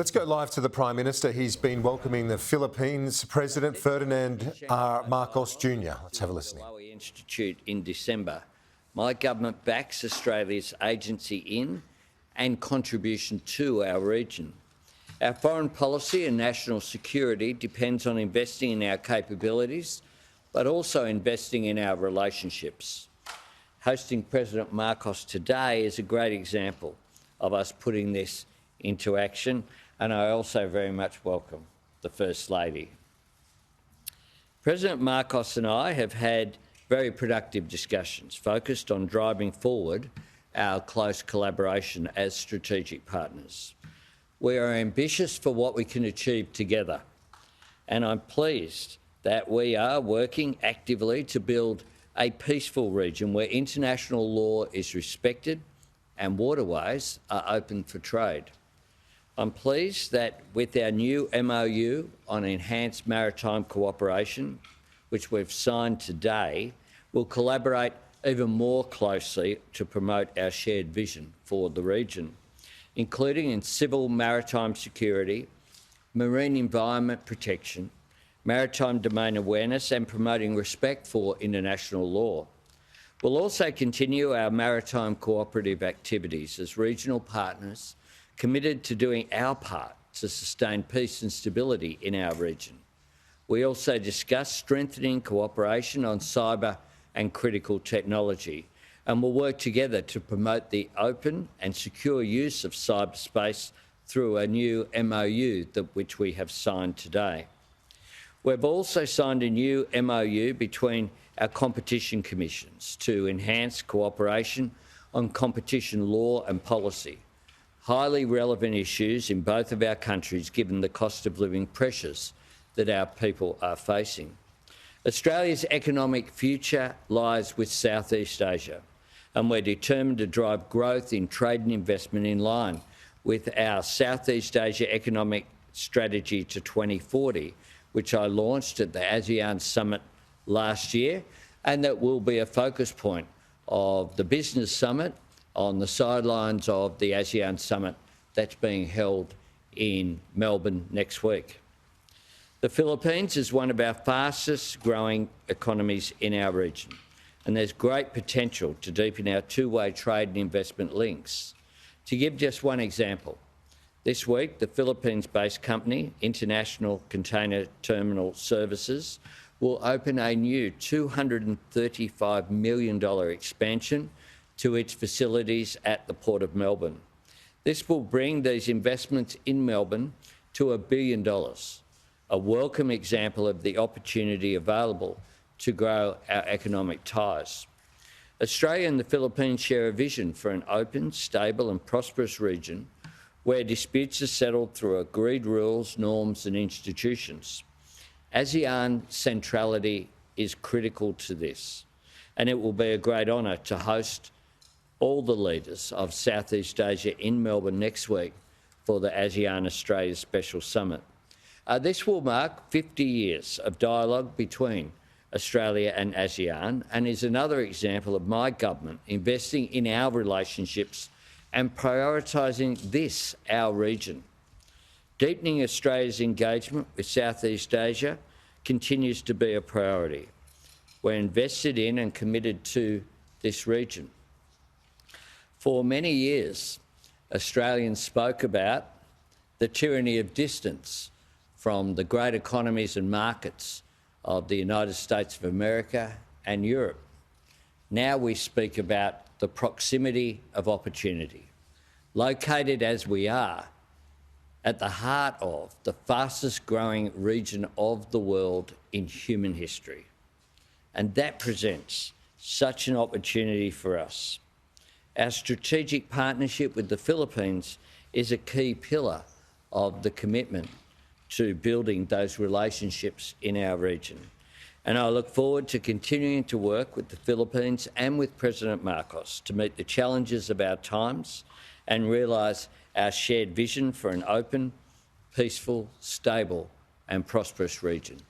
Let's go live to the Prime Minister. He's been welcoming the Philippines President Ferdinand Marcos Jr. Let's have a listen. Institute in December. My government backs Australia's agency in and contribution to our region. Our foreign policy and national security depends on investing in our capabilities, but also investing in our relationships. Hosting President Marcos today is a great example of us putting this into action, and I also very much welcome the First Lady. President Marcos and I have had very productive discussions focused on driving forward our close collaboration as strategic partners. We are ambitious for what we can achieve together, and I'm pleased that we are working actively to build a peaceful region where international law is respected and waterways are open for trade. I'm pleased that with our new MOU on enhanced maritime cooperation, which we've signed today, we'll collaborate even more closely to promote our shared vision for the region, including in civil maritime security, marine environment protection, maritime domain awareness and promoting respect for international law. We'll also continue our maritime cooperative activities as regional partners committed to doing our part to sustain peace and stability in our region. We also discussed strengthening cooperation on cyber and critical technology, and will work together to promote the open and secure use of cyberspace through a new MOU which we have signed today. We've also signed a new MOU between our competition commissions to enhance cooperation on competition law and policy, highly relevant issues in both of our countries given the cost of living pressures that our people are facing. Australia's economic future lies with Southeast Asia, and we're determined to drive growth in trade and investment in line with our Southeast Asia Economic Strategy to 2040, which I launched at the ASEAN Summit last year, and that will be a focus point of the Business Summit on the sidelines of the ASEAN Summit that's being held in Melbourne next week. The Philippines is one of our fastest growing economies in our region, and there's great potential to deepen our two-way trade and investment links. To give just one example, this week the Philippines-based company, International Container Terminal Services, will open a new $235 million expansion to its facilities at the Port of Melbourne. This will bring these investments in Melbourne to $1 billion, a welcome example of the opportunity available to grow our economic ties. Australia and the Philippines share a vision for an open, stable and prosperous region where disputes are settled through agreed rules, norms and institutions. ASEAN centrality is critical to this, and it will be a great honour to host all the leaders of Southeast Asia in Melbourne next week for the ASEAN Australia Special Summit. This will mark 50 years of dialogue between Australia and ASEAN and is another example of my government investing in our relationships and prioritising this, our region. Deepening Australia's engagement with Southeast Asia continues to be a priority. We're invested in and committed to this region. For many years, Australians spoke about the tyranny of distance from the great economies and markets of the United States of America and Europe. Now we speak about the proximity of opportunity, located as we are at the heart of the fastest growing region of the world in human history. And that presents such an opportunity for us. Our strategic partnership with the Philippines is a key pillar of the commitment to building those relationships in our region. And I look forward to continuing to work with the Philippines and with President Marcos to meet the challenges of our times and realise our shared vision for an open, peaceful, stable and prosperous region.